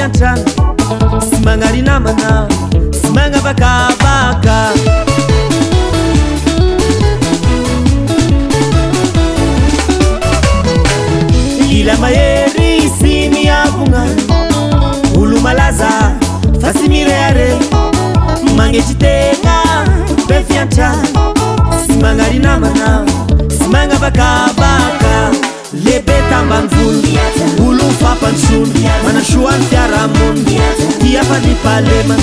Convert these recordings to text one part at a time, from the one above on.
fiantrano sy magnary namana sy magnavakavaka ila mahery sy miavogna olo malaza fa sy mirehare magnetry tegna be fiantrano sy magnary namana sy magnavakavaka lebe tambanivolo olo fampandrosono manasoany fiarahamony tia fanipalema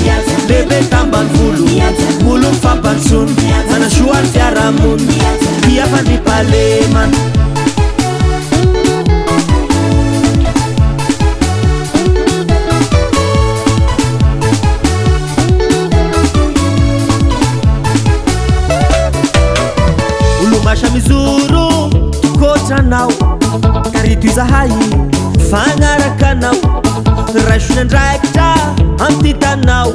lebe tambanivolo olo fampandrosono manasoany fiarahamony tia fanipalema olo masha mizoro kotranao karito izahay fagnarakanao raisona ndraikitra amtitanao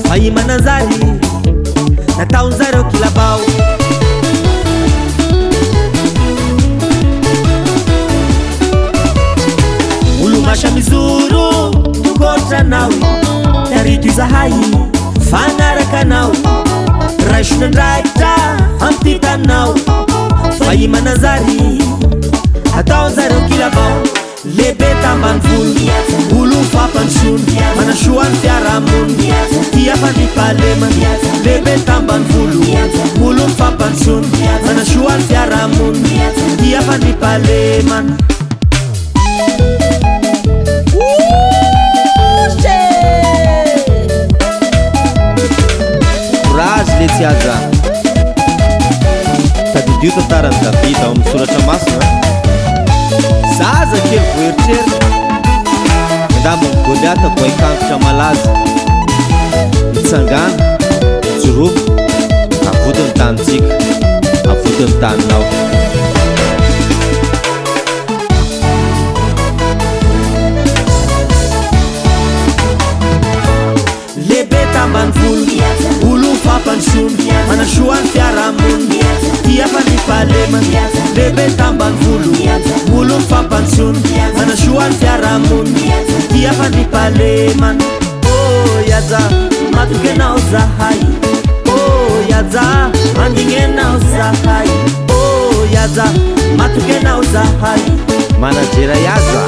fa imananjary nataonjareo kilabao olo masha mizoro kotranao karito izahay fagnarakanao raisona ndraikitra amtitanao fa imananjary ataonjareo kilabao lebe tambanivolo olo fampandrosono manasoany fiarahamony tia fanipalema lebe tambanivolo olo fampandrosono manasoany fiarahamony tia fanipalemana courage le tsy aza tadidio tantarany davida ao amin'ny soratra masina zaza kely voeritrery andambany goliata voaikangotra malaza mitsangana jorobo avodiny tanitsika avodiny taninao lebe tambanivolo olo fampandrosono manasoany fiarahamony tia fanipalema lebe tambanivolo olo fampandrosono manasoany fiarahamony tia fanipalemana yaza matoky anao zahay yaza mandigny anao zahay yaza matoky anao zahay manajera yaza